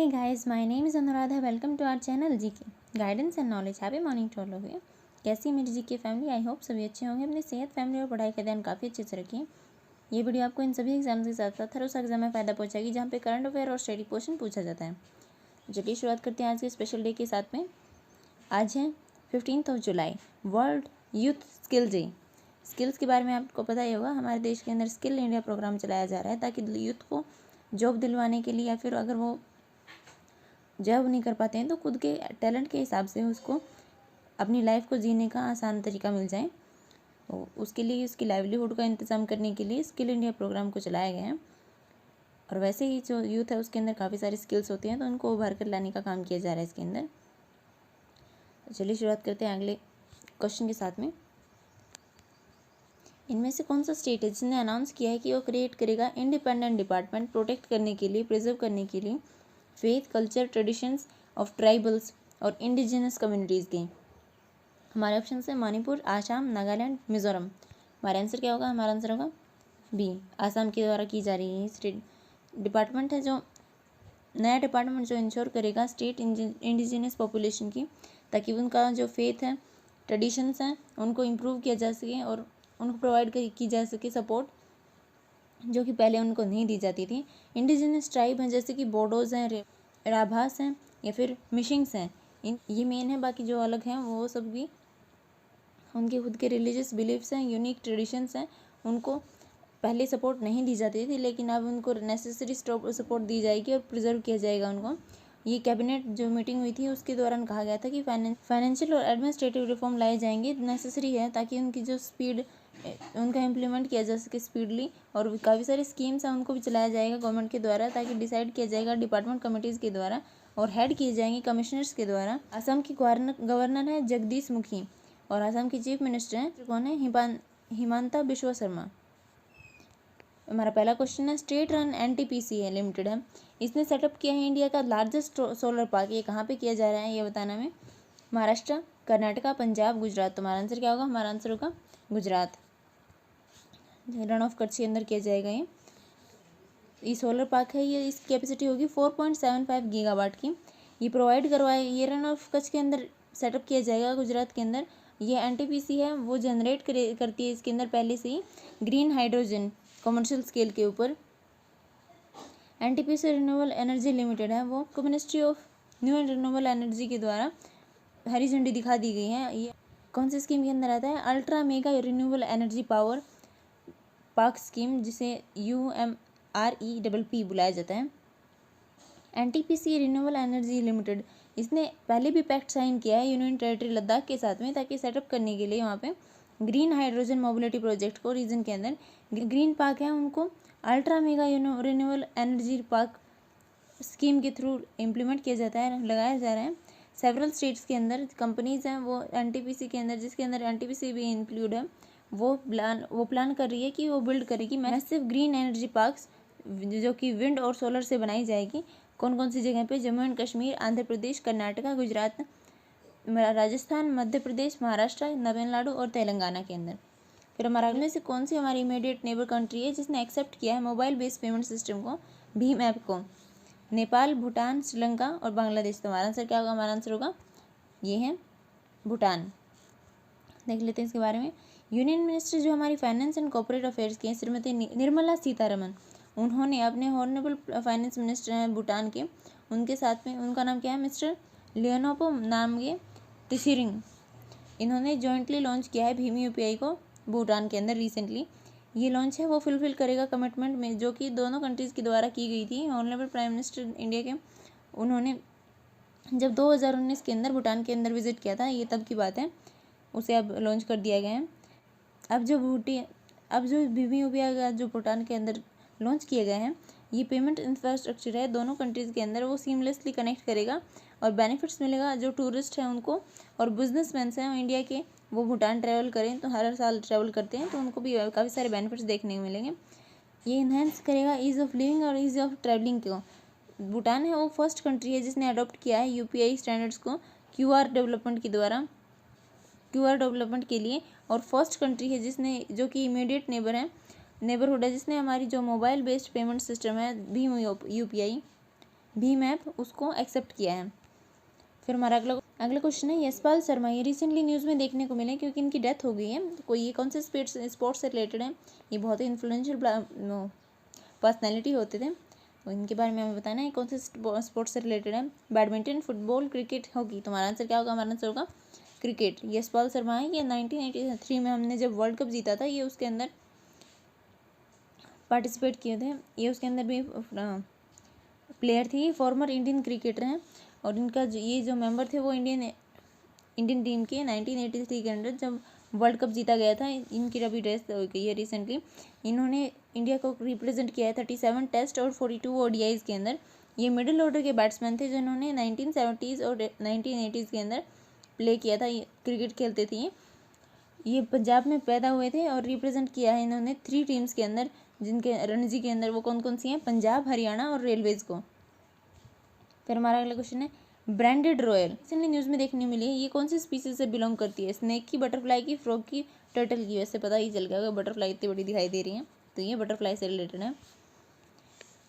Hey guys, my name is Anuradha. Welcome to our channel GK Guidance and Knowledge. Happy morning to all of you. कैसी है मेरी GK family? I hope सभी अच्छे होंगे। अपनी सेहत, फैमिली और पढ़ाई का ध्यान काफ़ी अच्छे से रखिए। ये वीडियो आपको इन सभी एग्जाम्स के साथ साथ हर उस एग्जाम में फ़ायदा पहुंचाएगी जहाँ पे करंट अफेयर और स्टडी क्वेश्चन पूछा जाता है। चलिए शुरुआत करते हैं आज के स्पेशल डे के साथ में। आज है 15 जुलाई, world youth skill day. Skills के बारे में आपको पता ही होगा, हमारे देश के अंदर स्किल इंडिया प्रोग्राम चलाया जा रहा है ताकि यूथ को जॉब दिलवाने के लिए या फिर अगर वो जॉब नहीं कर पाते हैं तो खुद के टैलेंट के हिसाब से उसको अपनी लाइफ को जीने का आसान तरीका मिल जाए। तो उसके लिए उसकी लाइवलीहुड का इंतज़ाम करने के लिए स्किल इंडिया प्रोग्राम को चलाया गया है। और वैसे ही जो यूथ है उसके अंदर काफ़ी सारी स्किल्स होती हैं तो उनको उभार कर लाने का काम किया जा रहा है इसके अंदर। तो चलिए शुरुआत करते हैं अगले क्वेश्चन के साथ में। इनमें से कौन सा स्टेट है जिसने अनाउंस किया है कि वो क्रिएट करेगा इंडिपेंडेंट डिपार्टमेंट प्रोटेक्ट करने के लिए, प्रिजर्व करने के लिए faith, culture, traditions of tribals और इंडिजिनस कम्युनिटीज़ के? हमारे ऑप्शन है मणिपुर, आसाम, नागालैंड, मिजोरम। हमारा आंसर क्या होगा? हमारा आंसर होगा बी, आसाम के द्वारा की जा रही है। स्टेट डिपार्टमेंट है जो नया डिपार्टमेंट जो इंश्योर करेगा स्टेट इंडिजिनस पॉपुलेशन की, ताकि उनका जो फेथ है, ट्रेडिशंस हैं, उनको इम्प्रूव किया जा सके और उनको प्रोवाइड की जा सके सपोर्ट जो कि पहले उनको नहीं दी जाती थी। इंडिजिनस ट्राइब हैं जैसे कि बोडोज़ हैं, राभास हैं या फिर मिशिंग्स हैं, ये मेन है। बाकी जो अलग हैं वो सब भी उनके खुद के रिलीजियस बिलीफ्स हैं, यूनिक ट्रेडिशंस हैं, उनको पहले सपोर्ट नहीं दी जाती थी लेकिन अब उनको नेसेसरी सपोर्ट दी जाएगी और प्रिजर्व किया जाएगा उनको। ये कैबिनेट जो मीटिंग हुई थी उसके दौरान कहा गया था कि फाइनेंशियल और एडमिनिस्ट्रेटिव रिफॉर्म लाए जाएंगे, नेसेसरी है ताकि उनकी जो स्पीड उनका इम्प्लीमेंट किया जा सके स्पीडली। और काफ़ी सारी स्कीम्स हैं उनको भी चलाया जाएगा गवर्नमेंट के द्वारा, ताकि डिसाइड किया जाएगा डिपार्टमेंट कमेटीज़ के द्वारा और हेड किए जाएंगे कमिश्नर्स के द्वारा। असम की गवर्नर है जगदीश मुखी और असम की चीफ मिनिस्टर हैं कौन है? हिमांता बिश्वा शर्मा। हमारा पहला क्वेश्चन है स्टेट रन एनटीपीसी है लिमिटेड है, इसने सेटअप किया है इंडिया का लार्जेस्ट सोलर पार्क। ये कहाँ पे किया जा रहा है ये बताना हमें। महाराष्ट्र, कर्नाटका, पंजाब, गुजरात। तो हमारा आंसर क्या होगा? हमारा आंसर होगा गुजरात। रन ऑफ कच्छ के अंदर किया जाएगा ये सोलर पार्क है। ये इसकी कैपेसिटी होगी 4.75 गीगावाट की। ये प्रोवाइड करवाए, ये रन ऑफ कच्छ के अंदर सेटअप किया जाएगा गुजरात के अंदर। ये एनटीपीसी है वो जनरेट करती है इसके अंदर पहले से ही ग्रीन हाइड्रोजन कमर्शियल स्केल के ऊपर। एनटीपीसी रिन्यूएबल एनर्जी लिमिटेड है वो ministry of new and renewable energy के द्वारा हरी झंडी दिखा दी गई है। ये कौन सी स्कीम के अंदर आता है? Ultra mega renewable energy power park scheme, जिसे UMREPP बुलाया जाता है। एनटीपीसी रिन्यूएबल एनर्जी लिमिटेड इसने पहले भी पैक्ट साइन किया है यूनियन टेरिटरी लद्दाख के साथ में, ताकि सेटअप करने के लिए वहाँ पे ग्रीन हाइड्रोजन मोबिलिटी प्रोजेक्ट को रीजन के अंदर ग्रीन पार्क है उनको ultra mega renewable energy park scheme के थ्रू इम्प्लीमेंट किया जाता है, लगाया जा रहा है। सेवरल स्टेट्स के अंदर कंपनीज़ हैं वो एनटीपीसी के अंदर, जिसके अंदर एनटीपीसी भी इंक्लूड है, वो प्लान कर रही है कि वो बिल्ड करेगी मैसिव ग्रीन एनर्जी पार्क्स जो कि विंड और सोलर से बनाई जाएगी। कौन कौन सी जगह पे? जम्मू एंड कश्मीर, आंध्र प्रदेश, कर्नाटका, गुजरात, राजस्थान, मध्य प्रदेश, महाराष्ट्र, तमिलनाडु और तेलंगाना के अंदर। फिर हमारा अगले से कौन सी हमारी इमीडिएट नेबर कंट्री है जिसने एक्सेप्ट किया है मोबाइल बेस्ड पेमेंट सिस्टम को, भीम ऐप को? नेपाल, भूटान, श्रीलंका और बांग्लादेश। तो हमारा आंसर क्या होगा? हमारा आंसर होगा ये है भूटान। देख लेते हैं इसके बारे में। यूनियन मिनिस्टर जो हमारी फाइनेंस एंड कॉर्पोरेट अफेयर्स की हैं श्रीमती निर्मला सीतारमन, उन्होंने अपने हॉनरेबल फाइनेंस मिनिस्टर हैं भूटान के, उनके साथ में उनका नाम क्या है? मिस्टर लियोनोपो नामगे तिसिरिंग। इन्होंने जॉइंटली लॉन्च किया है भीम यूपीआई को भूटान के अंदर रिसेंटली। ये लॉन्च है वो फुलफिल करेगा कमिटमेंट में जो कि दोनों कंट्रीज़ के द्वारा की गई थी। ऑनरेबल प्राइम मिनिस्टर इंडिया के, उन्होंने जब 2019 के अंदर भूटान के अंदर विजिट किया था, ये तब की बात है, उसे अब लॉन्च कर दिया गया है। अब जो भीम यूपीआई का जो भूटान के अंदर लॉन्च किया गया है, ये पेमेंट इंफ्रास्ट्रक्चर है दोनों कंट्रीज़ के अंदर, वो सीमलेसली कनेक्ट करेगा और बेनिफिट्स मिलेगा जो टूरिस्ट हैं उनको और बिजनेसमैन हैं इंडिया के, वो भूटान ट्रैवल करें तो हर साल ट्रैवल करते हैं तो उनको भी काफ़ी सारे बेनिफिट्स देखने को मिलेंगे। ये इन्हेंस करेगा ईज़ ऑफ लिविंग और ईज़ ऑफ ट्रैवलिंग को। भूटान है वो फर्स्ट कंट्री है जिसने अडॉप्ट किया है यूपीआई स्टैंडर्ड्स को क्यूआर डेवलपमेंट के लिए, और फर्स्ट कंट्री है जिसने, जो कि इमीडिएट नेबरहुड है, जिसने हमारी जो मोबाइल बेस्ड पेमेंट सिस्टम है भीम यूपीआई भीम ऐप उसको एक्सेप्ट किया है। फिर हमारा अगला क्वेश्चन है यशपाल शर्मा, ये रिसेंटली न्यूज़ में देखने को मिले क्योंकि इनकी डेथ हो गई है। तो कोई ये कौन से स्पोर्ट्स से रिलेटेड है? ये बहुत ही इन्फ्लुएंशियल पर्सनैलिटी होते थे, तो इनके बारे में हमें बताना है कौन से स्पोर्ट्स से रिलेटेड है। Badminton, football, cricket, hockey. तुम्हारा आंसर क्या होगा? हमारा आंसर होगा क्रिकेट। यशपाल शर्मा है, ये 1983 में हमने जब वर्ल्ड कप जीता था ये उसके अंदर पार्टिसिपेट किए थे। ये उसके अंदर भी प्लेयर थी, फॉर्मर इंडियन क्रिकेटर हैं। और इनका ये जो मेंबर थे वो इंडियन टीम के 1983 के अंदर जब वर्ल्ड कप जीता गया था, इनकी अभी डेथ हो गई है रिसेंटली। इन्होंने इंडिया को रिप्रेजेंट किया है 37 टेस्ट और 42 ODIs के अंदर। ये मिडिल ऑर्डर के बैट्समैन थे जिन्होंने 1970s और 1980s के अंदर प्ले किया था, ये क्रिकेट खेलते थे। ये पंजाब में पैदा हुए थे और रिप्रेजेंट किया है इन्होंने 3 टीम्स के अंदर, जिनके रणजी के अंदर वो कौन कौन सी हैं? पंजाब, हरियाणा और रेलवेज को। फिर हमारा अगला क्वेश्चन है ब्रांडेड रॉयल, रिसेंटली न्यूज़ में देखने मिली है, ये कौन सी स्पीसीज से बिलोंग करती है? स्नेक की, बटरफ्लाई की, फ्रॉग की, टर्टल की। वैसे पता ही चल गया, बटरफ्लाई इतनी बड़ी दिखाई दे रही है तो ये बटरफ्लाई से रिलेटेड है।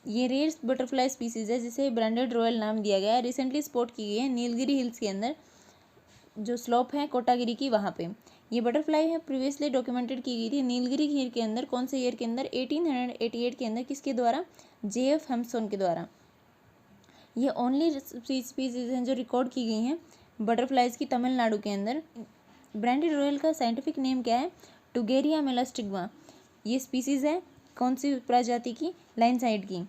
ये रेयर बटरफ्लाई स्पीसीज है जिसे ब्रांडेड रॉयल नाम दिया गया है। रिसेंटली स्पॉट की गई है नीलगिरी हिल्स के अंदर, जो स्लोप है कोटागिरी की, वहाँ पे ये बटरफ्लाई है प्रीवियसली डॉक्यूमेंटेड की गई थी नीलगिरी हिल के अंदर। कौन से ईयर के अंदर? 1888 के अंदर। किसके द्वारा? JF हेम्पसन के द्वारा। ये ओनली स्पीसीज हैं जो रिकॉर्ड की गई हैं बटरफ्लाइज की तमिलनाडु के अंदर। ब्रांडेड रॉयल का साइंटिफिक नेम क्या है? टुगेरिया मेलास्टिग्मा। ये स्पीसीज है कौन सी प्रजाति की? लाइन साइड की।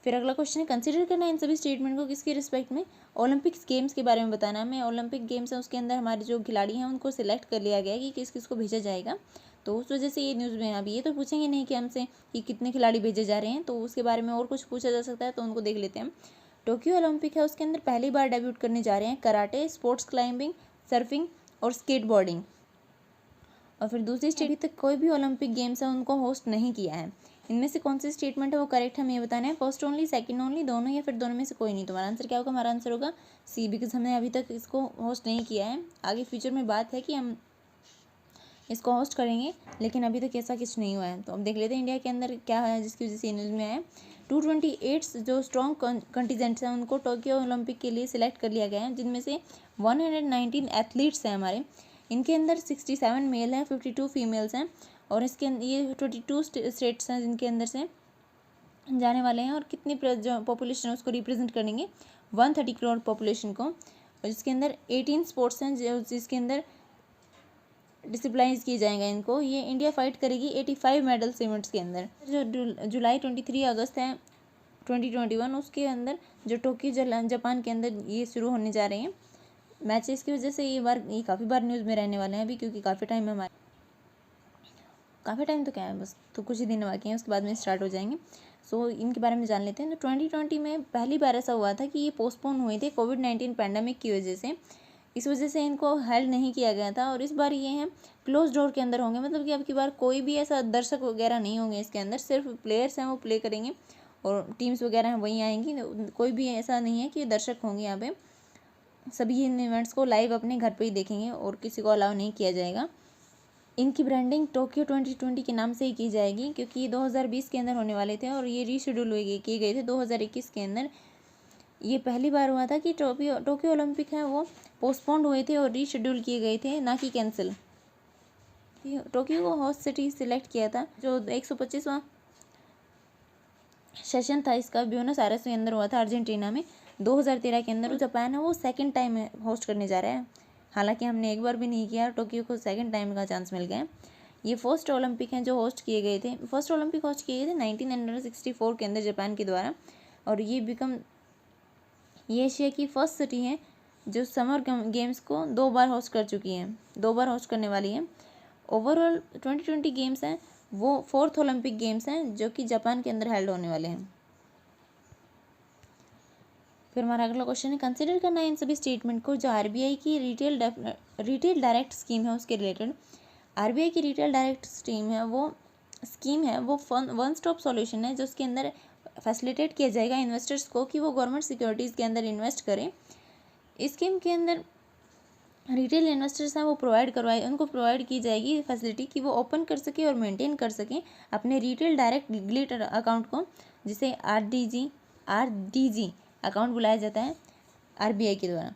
फिर अगला क्वेश्चन है कंसिडर करना इन सभी स्टेटमेंट को किसके रिस्पेक्ट में? ओलंपिक्स गेम्स के बारे में बताना हमें। ओलंपिक गेम्स है उसके अंदर हमारे जो खिलाड़ी हैं उनको सिलेक्ट कर लिया गया है कि किस किस को भेजा जाएगा, तो उस वजह से ये न्यूज़ में अभी ये तो पूछेंगे नहीं कि हमसे कि कितने खिलाड़ी भेजे जा रहे हैं, तो उसके बारे में और कुछ पूछा जा सकता है तो उनको देख लेते हैं। टोक्यो ओलंपिक है उसके अंदर पहली बार डेब्यूट करने जा रहे हैं कराटे, स्पोर्ट्स क्लाइंबिंग, सर्फिंग और स्केटबोर्डिंग। और फिर दूसरी स्टेट, अभी तक कोई भी ओलंपिक गेम्स है उनको होस्ट नहीं किया है। इनमें से कौन सी स्टेटमेंट है वो करेक्ट हमें ये बताना है? फर्स्ट ओनली, सेकंड ओनली, दोनों, या फिर दोनों में से कोई नहीं। तुम्हारा आंसर क्या होगा? हमारा आंसर होगा सी, बिकॉज हमने अभी तक इसको होस्ट नहीं किया है। आगे फ्यूचर में बात है कि हम इसको होस्ट करेंगे, लेकिन अभी तक ऐसा कुछ नहीं हुआ है। तो अब देख लेते हैं इंडिया के अंदर क्या है जिसकी वजह से न्यूज़ में आया है। 228 जो स्ट्रॉन्ग कंटीजेंट्स हैं उनको टोक्यो ओलंपिक के लिए सिलेक्ट कर लिया गया है, जिनमें से 119 एथलीट्स हैं हमारे। इनके अंदर 67 मेल हैं, 52 फीमेल्स हैं। और इसके ये 22 स्टेट्स हैं जिनके अंदर से जाने वाले हैं। और कितनी जो पॉपुलेशन है उसको रिप्रेजेंट करेंगे? 130 करोड़ पॉपुलेशन को। और जिसके अंदर 18 स्पोर्ट्स हैं जिसके अंदर डिसिप्लाइंस किए जाएंगे इनको। ये इंडिया फाइट करेगी 85 मेडल्स इवेंट्स के अंदर। जो जुलाई 23 अगस्त है 2021 उसके अंदर जो टोक्यो जापान के अंदर ये शुरू होने जा रहे हैं मैचेस की वजह से ये काफ़ी बार न्यूज़ में रहने वाले हैं अभी, क्योंकि काफ़ी टाइम है हमारे, काफ़ी टाइम तो क्या है, बस तो कुछ ही दिन बाकी हैं, उसके बाद में स्टार्ट हो जाएंगे। सो इनके बारे में जान लेते हैं। तो 2020 में पहली बार ऐसा हुआ था कि ये पोस्टपोन हुए थे कोविड-19 पैंडमिक की वजह से। इस वजह से इनको हेल्ड नहीं किया गया था। और इस बार ये हैं क्लोज डोर के अंदर होंगे, मतलब कि अब की बार कोई भी ऐसा दर्शक वगैरह नहीं होंगे इसके अंदर, सिर्फ प्लेयर्स हैं वो प्ले करेंगे और टीम्स वगैरह हैं वहीं आएंगी। कोई भी ऐसा नहीं है कि दर्शक होंगे यहाँ पे। सभी इन इवेंट्स को लाइव अपने घर पे ही देखेंगे और किसी को अलाउ नहीं किया जाएगा। इनकी ब्रांडिंग टोक्यो 2020 के नाम से ही की जाएगी, क्योंकि ये 2020 के अंदर होने वाले थे और ये रीशेड्यूल किए गए थे 2021 के अंदर। ये पहली बार हुआ था कि टोक्यो ओलंपिक है वो पोस्टपोन्ड हुए थे और रीशेड्यूल किए गए थे, ना कि कैंसिल। टोक्यो को होस्ट सिटी सिलेक्ट किया था। जो 125वां सेशन था इसका ब्यूनस आयर्स के अंदर हुआ था अर्जेंटीना में 2013 के अंदर। जापान है वो सेकंड टाइम होस्ट करने जा रहा है, हालांकि हमने एक बार भी नहीं किया, टोक्यो को सेकंड टाइम का चांस मिल गया। ये फर्स्ट ओलंपिक हैं जो होस्ट किए गए थे। फर्स्ट ओलंपिक होस्ट किए गए थे 1964 के अंदर जापान के द्वारा। और ये एशिया की फर्स्ट सिटी है जो समर गेम्स को 2 बार होस्ट कर चुकी हैं, 2 बार होस्ट करने वाली है। ओवरऑल 2020 गेम्स हैं वो 4th ओलंपिक गेम्स हैं जो कि जापान के अंदर हेल्ड होने वाले हैं। फिर हमारा अगला क्वेश्चन है कंसिडर करना है इन सभी स्टेटमेंट को जो आरबीआई की रिटेल डायरेक्ट स्कीम है उसके रिलेटेड। आरबीआई की रिटेल डायरेक्ट स्कीम है वो वन स्टॉप सॉल्यूशन है जो उसके अंदर फैसिलिटेट किया जाएगा इन्वेस्टर्स को कि वो गवर्नमेंट सिक्योरिटीज़ के अंदर इन्वेस्ट करें। इस स्कीम के अंदर रिटेल इन्वेस्टर्स हैं वो उनको प्रोवाइड की जाएगी फैसिलिटी कि वो ओपन कर सके और मेंटेन कर सकें अपने रिटेल डायरेक्ट ग्लिट अकाउंट को, जिसे आरडीजी अकाउंट बुलाया जाता है आरबीआई के द्वारा।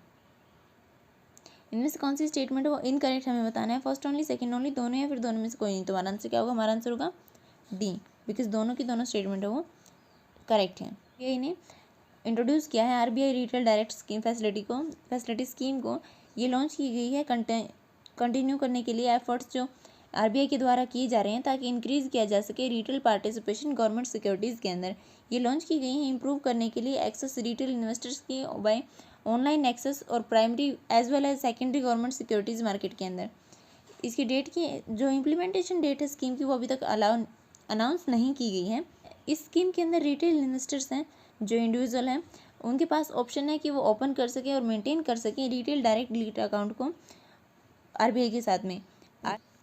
इनमें से कौन सी स्टेटमेंट है वो इनकरेक्ट हमें बताना है। फर्स्ट ओनली, सेकंड ओनली, दोनों या फिर दोनों में से कोई नहीं। तो हमारा आंसर क्या होगा? हमारा आंसर होगा डी, बिकॉज दोनों की दोनों स्टेटमेंट है वो करेक्ट है। ये इन्हें इंट्रोड्यूस किया है RBI retail direct scheme facility scheme को ये लॉन्च की गई है कंटिन्यू करने के लिए एफर्ट्स जो आरबीआई के द्वारा किए जा रहे हैं ताकि इंक्रीज़ किया जा सके रिटेल पार्टिसिपेशन गवर्नमेंट सिक्योरिटीज़ के अंदर। ये लॉन्च की गई है इंप्रूव करने के लिए एक्सेस रिटेल इन्वेस्टर्स की बाय ऑनलाइन एक्सेस और primary as well as secondary government securities market के अंदर। इसकी डेट की जो इम्प्लीमेंटेशन डेट है स्कीम की वो अभी तक अनाउंस नहीं की गई है। इस स्कीम के अंदर रिटेल इन्वेस्टर्स हैं जो इंडिविजुअल हैं उनके पास ऑप्शन है कि वो ओपन कर सकें और मेंटेन कर सकें रिटेल डायरेक्ट डिलीट अकाउंट को आरबीआई के साथ में।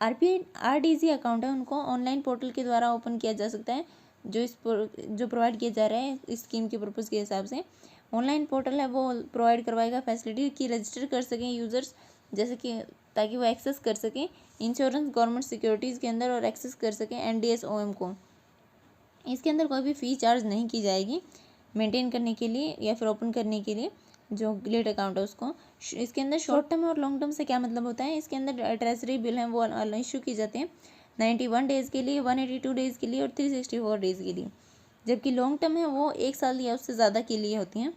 आरबीआई आरडीजी अकाउंट है उनको ऑनलाइन पोर्टल के द्वारा ओपन किया जा सकता है जो प्रोवाइड किया जा रहा है इस स्कीम के पर्पज़ के हिसाब से। ऑनलाइन पोर्टल है वो प्रोवाइड करवाएगा फैसिलिटी की रजिस्टर कर सकें यूज़र्स जैसे कि ताकि वो एक्सेस कर सकें इंश्योरेंस गवर्नमेंट सिक्योरिटीज़ के अंदर और एक्सेस कर सकें एनडीएसओएम को। इसके अंदर कोई भी फ़ी चार्ज नहीं की जाएगी मेंटेन करने के लिए या फिर ओपन करने के लिए जो डिलीट अकाउंट है उसको। इसके अंदर शॉर्ट टर्म और लॉन्ग टर्म से क्या मतलब होता है? इसके अंदर ट्रेजरी बिल हैं वो इशू की जाते हैं 91 डेज़ के लिए, 182 डेज़ के लिए और 364 डेज़ के लिए, जबकि लॉन्ग टर्म है वो 1 साल या उससे ज़्यादा के लिए होती हैं।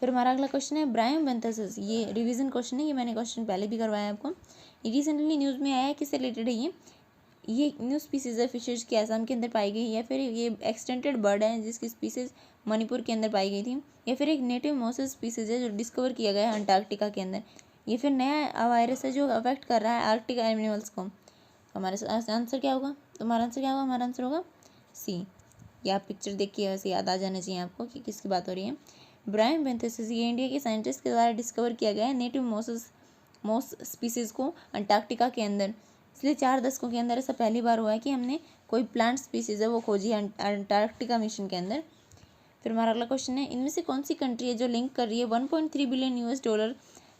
फिर हमारा अगला क्वेश्चन है ब्रायम बेंथेसिस। ये रिवीजन क्वेश्चन है, ये मैंने क्वेश्चन पहले भी करवाया है आपको। ये रिसेंटली न्यूज़ में आया है, किससे रिलेटेड है ये न्यू स्पीसीज है फिशेज की आसाम के अंदर पाई गई या फिर ये एक्सटेंटेड बर्ड है जिसकी स्पीसीज मणिपुर के अंदर पाई गई थी या फिर एक नेटिव मोसेस स्पीसीज है जो डिस्कवर किया गया है अंटार्कटिका के अंदर। ये फिर नया वायरस है जो अफेक्ट कर रहा है आर्कटिक एनिमल्स को। हमारा आंसर क्या होगा? तुम्हारा आंसर क्या होगा? हमारा आंसर होगा सी। ये आप पिक्चर देख के वैसे याद आ जाना चाहिए आपको कि किसकी बात हो रही है। ब्रायम बेंथेसिस ये इंडिया के साइंटिस्ट के द्वारा डिस्कवर किया गया है नेटिव मोस स्पीसीज़ को अंटार्कटिका के अंदर। इसलिए 4 दशकों के अंदर ऐसा पहली बार हुआ है कि हमने कोई प्लांट स्पीसीज़ है वो खोजी है अंटार्कटिका मिशन के अंदर। फिर हमारा अगला क्वेश्चन है इनमें से कौन सी कंट्री है जो लिंक कर रही है 1.3 बिलियन US$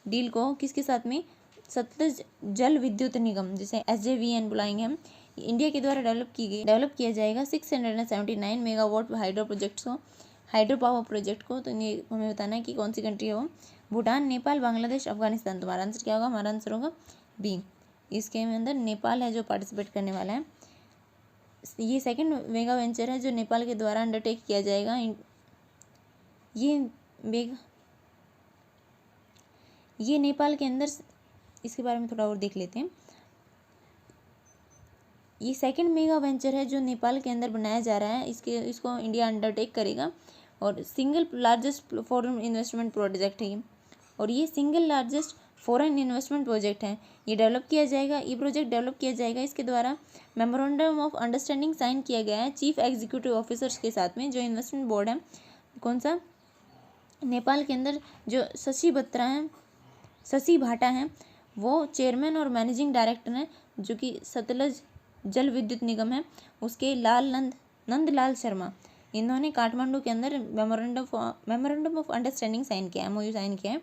डील को किसके साथ में? सतलज जल विद्युत निगम जिसे SJVN बुलाएंगे हम, इंडिया के द्वारा डेवलप किया जाएगा 679 मेगावाट हाइड्रो पावर प्रोजेक्ट को। तो ये हमें बताना है कि कौन सी कंट्री है वो। भूटान, नेपाल, बांग्लादेश, अफगानिस्तान। तुम्हारा आंसर क्या होगा? हमारा आंसर होगा बी। इसके अंदर नेपाल है जो पार्टिसिपेट करने वाला है। ये सेकंड मेगा वेंचर है जो नेपाल के द्वारा अंडरटेक किया जाएगा। ये नेपाल के अंदर, इसके बारे में थोड़ा और देख लेते हैं। ये सेकंड मेगा वेंचर है जो नेपाल के अंदर बनाया जा रहा है। इसको इंडिया अंडरटेक करेगा और single largest foreign investment project है और ये single largest foreign investment project है। ये प्रोजेक्ट डेवलप किया जाएगा। इसके द्वारा मेमोरेंडम ऑफ अंडरस्टैंडिंग साइन किया गया है चीफ एग्जीक्यूटिव ऑफिसर्स के साथ में। जो इन्वेस्टमेंट बोर्ड है कौन सा? नेपाल के अंदर जो शशि भाटा हैं वो चेयरमैन और मैनेजिंग डायरेक्टर हैं, जो कि सतलज जल विद्युत निगम है उसके नंदलाल शर्मा। इन्होंने काठमांडू के अंदर मेमोरेंडम ऑफ अंडरस्टैंडिंग साइन किया है, MOU साइन किया है।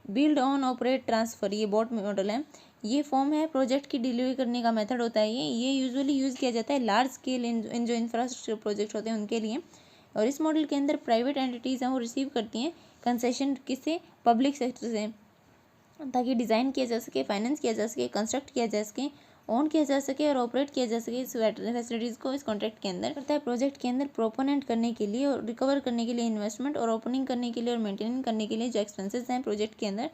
बिल्ड ऑन ऑपरेट ट्रांसफ़र ये बोट मॉडल है। ये फॉर्म है प्रोजेक्ट की डिलीवरी करने का मेथड होता है। ये यूजुअली यूज़ किया जाता है लार्ज स्केल इन जो इंफ्रास्ट्रक्चर प्रोजेक्ट होते हैं उनके लिए। और इस मॉडल के अंदर प्राइवेट एंटिटीज़ हैं वो रिसीव करती हैं कंसेशन किससे? पब्लिक सेक्टर से, ताकि डिज़ाइन किया जा सके, फाइनेंस किया जा सके, कंस्ट्रक्ट किया जा सके, ऑन किया जा सके और ऑपरेट किया जा सके इस फैसिलिटीज़ को। इस कॉन्ट्रैक्ट के अंदर करता है प्रोजेक्ट के अंदर प्रोपोनेंट करने के लिए और रिकवर करने के लिए इन्वेस्टमेंट और ओपनिंग करने के लिए और मेंटेनिंग करने के लिए जो एक्सपेंसेस हैं प्रोजेक्ट के अंदर।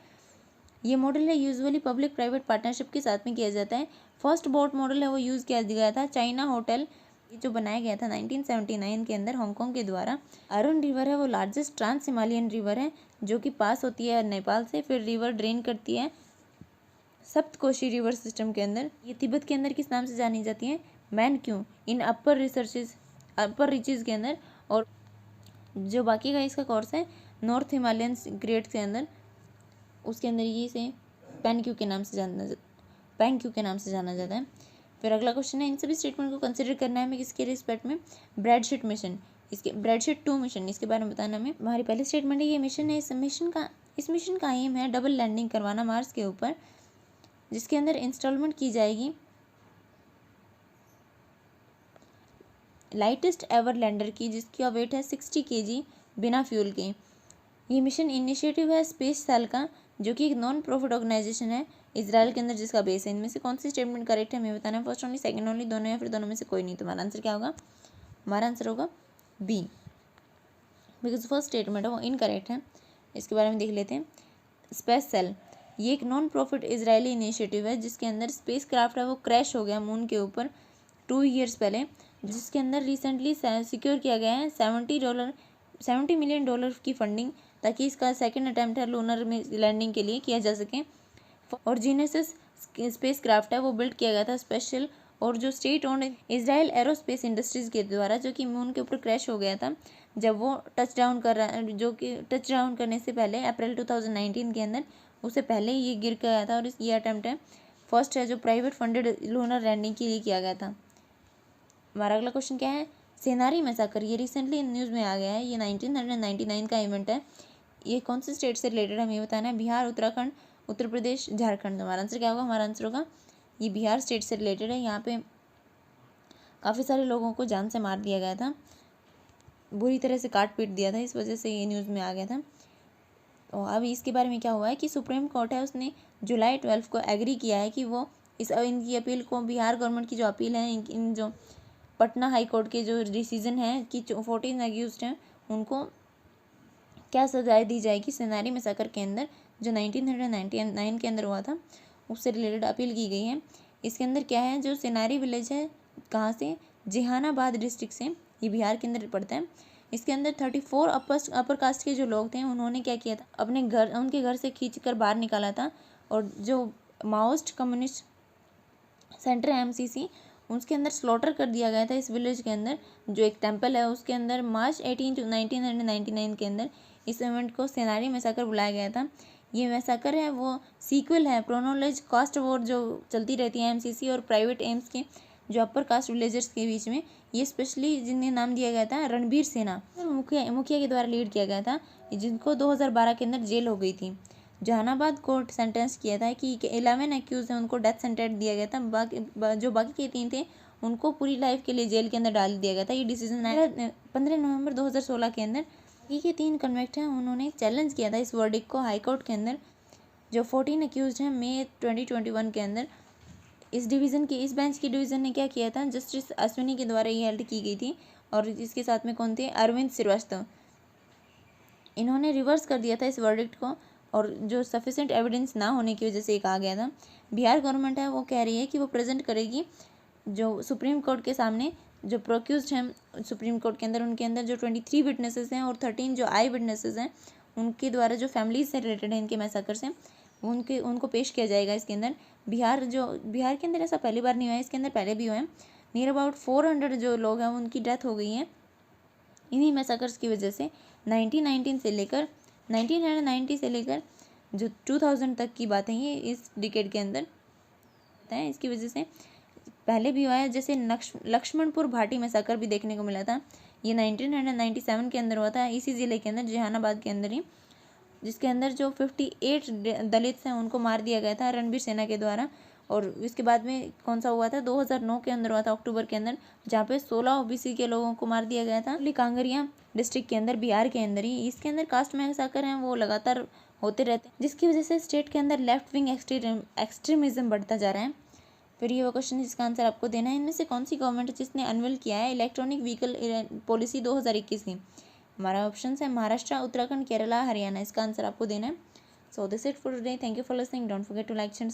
ये मॉडल है यूजुअली पब्लिक प्राइवेट पार्टनरशिप के साथ में किया जाता है। फर्स्ट बोट मॉडल है वो यूज़ किया गया था चाइना होटल जो बनाया गया था 1979 के अंदर हांगकांग के द्वारा। अरुण रिवर है वो लार्जेस्ट ट्रांस हिमालयन रिवर है जो कि पास होती है नेपाल से, फिर रिवर ड्रेन करती है सप्तकोशी रिवर सिस्टम के अंदर। ये तिब्बत के अंदर किस नाम से जानी जाती है? मैनक्यू इन अपर रीचेज के अंदर। और जो बाकी का इसका कोर्स है नॉर्थ हिमालयन ग्रेट्स के अंदर, उसके अंदर ये इसे पैनक्यू के नाम से जाना जाता है। फिर अगला क्वेश्चन है इन सभी स्टेटमेंट को कंसिडर करना है हमें किसके रिस्पेक्ट में? ब्रैडशीट मिशन, ब्रैडशीट 2 मिशन, इसके बारे में बताना हमें। हमारी पहली स्टेटमेंट है ये मिशन है। इस मिशन का एम है डबल लैंडिंग करवाना मार्स के ऊपर, जिसके अंदर इंस्टॉलमेंट की जाएगी लाइटेस्ट एवर लैंडर की, जिसकी वेट है 60 kg बिना फ्यूल के। ये मिशन इनिशिएटिव है स्पेस सेल का, जो कि एक नॉन प्रॉफिट ऑर्गेनाइजेशन है इजराइल के अंदर, जिसका बेस है। इनमें से कौन सी स्टेटमेंट करेक्ट है हमें बताना है। फर्स्ट ओनली, सेकंड ओनली, दोनों या फिर दोनों में से कोई नहीं। तुम्हारा आंसर क्या होगा? हमारा आंसर होगा बी, बिकॉज फर्स्ट स्टेटमेंट है वो इनकरेक्ट है। इसके बारे में देख लेते हैं। स्पेस सेल ये एक नॉन प्रॉफिट इजरायली इनिशिएटिव है, जिसके अंदर स्पेस क्राफ्ट है वो क्रैश हो गया मून के ऊपर 2 ईयर्स पहले, जिसके अंदर रिसेंटली सिक्योर किया गया है $70 मिलियन की फंडिंग, ताकि इसका सेकंड अटैम्प्ट है लूनर में लैंडिंग के लिए किया जा सके। और जीनेसिस स्पेस क्राफ्ट है वो बिल्ड किया गया था स्पेशल और जो state owned Israel aerospace industries के द्वारा, जो कि मून के ऊपर क्रैश हो गया था जब वो टच डाउन कर रहा, जो कि टच डाउन करने से पहले अप्रैल 2019 के अंदर, उससे पहले ये गिर गया था। और ये अटैम्प्ट है फर्स्ट है जो प्राइवेट फंडेड लूनर लैंडिंग के लिए किया गया था। हमारा अगला क्वेश्चन क्या है? सेनारी मैसाकर ये रिसेंटली न्यूज़ में आ गया है। ये 1999 का इवेंट है। ये कौन से स्टेट से रिलेटेड है हमें बताना है। बिहार, उत्तराखंड, उत्तर प्रदेश, झारखंड। हमारा आंसर क्या होगा? हमारा आंसर होगा ये बिहार स्टेट से रिलेटेड है। यहाँ पे काफ़ी सारे लोगों को जान से मार दिया गया था, बुरी तरह से काट पीट दिया था, इस वजह से ये न्यूज़ में आ गया था। और अब इसके बारे में क्या हुआ है कि सुप्रीम कोर्ट है उसने जुलाई 12 को एग्री किया है कि वो इनकी अपील को, बिहार गवर्नमेंट की जो अपील है, इन जो पटना हाई कोर्ट के जो डिसीजन है कि 14 अक्यूज्ड हैं उनको क्या सजाएं दी जाएगी। सेनारी मैसाकर के अंदर जो 1999 के अंदर हुआ था उससे रिलेटेड अपील की गई है। इसके अंदर क्या है, जो सेनारी विलेज है कहाँ से? जहानाबाद डिस्ट्रिक्ट से, ये बिहार के अंदर पड़ता है। इसके अंदर 34 अपर कास्ट के जो लोग थे उन्होंने क्या किया था, अपने घर, उनके घर से खींच कर बाहर निकाला था। और जो माओइस्ट कम्युनिस्ट सेंटर है MCC, उसके अंदर स्लॉटर कर दिया गया था इस विलेज के अंदर। जो एक टेम्पल है उसके अंदर मार्च 18 1999 के अंदर इस इवेंट को सेनारी मैसाकर बुलाया गया था। ये मैसाकर है वो सीक्वल है प्रोनोलेज कास्ट वॉर जो चलती रहती है MCC और प्राइवेट एम्स के जो अपर कास्ट विलेजर्स के बीच में। ये स्पेशली जिन्हें नाम दिया गया था रणबीर सेना, मुखिया के द्वारा लीड किया गया था, जिनको 2012 के अंदर जेल हो गई थी। जहानाबाद कोर्ट सेंटेंस किया था कि 11 एक्यूज हैं उनको डेथ सेंटेंस दिया गया था। जो बाकी के 3 थे उनको पूरी लाइफ के लिए जेल के अंदर डाल दिया गया था। ये डिसीजन 15 नवंबर 2016 के अंदर ये 3 कन्विक्ट हैं उन्होंने चैलेंज किया था इस वर्डिक्ट को हाई कोर्ट के अंदर। जो 14 एक्यूज हैं मई 2021 के अंदर इस बेंच की डिवीज़न ने क्या किया था, जस्टिस अश्विनी के द्वारा ये हेल्ड की गई थी। और इसके साथ में कौन थे? अरविंद श्रीवास्तव। इन्होंने रिवर्स कर दिया था इस वर्डिक्ट को, और जो सफिशिएंट एविडेंस ना होने की वजह से कहा गया था। बिहार गवर्नमेंट है वो कह रही है कि वो प्रेजेंट करेगी जो सुप्रीम कोर्ट के सामने जो प्रोक्यूज्ड हैं सुप्रीम कोर्ट के अंदर, उनके अंदर जो 23 विटनेसेस हैं और 13 जो आई विटनेसेस हैं उनके द्वारा जो फैमिलीज से रिलेटेड है इनके मैसाकर से, उनको पेश किया जाएगा इसके अंदर। बिहार के अंदर ऐसा पहली बार नहीं हुआ है, इसके अंदर पहले भी हुआ है। नियर अबाउट 400 जो लोग हैं उनकी डेथ हो गई है इन्हीं मैसाकर्स की वजह से। 1990 से लेकर जो 2000 तक की बात है ये इस डिकेड के अंदर है। इसकी वजह से पहले भी हुआ है, जैसे लक्ष्मणपुर घाटी मैसाकर भी देखने को मिला था। ये 1997 के अंदर हुआ था इसी ज़िले के अंदर, जहानाबाद के अंदर ही, जिसके अंदर जो 58 दलित हैं उनको मार दिया गया था रणबीर सेना के द्वारा। और इसके बाद में कौन सा हुआ था? 2009 के अंदर हुआ था अक्टूबर के अंदर, जहाँ पे 16 OBC के लोगों को मार दिया गया था कांगरिया डिस्ट्रिक्ट के अंदर, बिहार के अंदर ही। इसके अंदर कास्ट मैसाकर हैं वो लगातार होते रहते हैं, जिसकी वजह से स्टेट के अंदर लेफ्ट विंग एक्सट्रीमिज्म बढ़ता जा रहा है। फिर ये वो क्वेश्चन है जिसका आंसर आपको देना है। इनमें से कौन सी गवर्नमेंट है जिसने अनवेल किया है इलेक्ट्रॉनिक व्हीकल पॉलिसी 2021 की? हमारा ऑप्शन है महाराष्ट्र, उत्तराखंड, केरला, हरियाणा। इसका आंसर आपको देना है। So this it for today. Thank you for listening. Don't forget to like and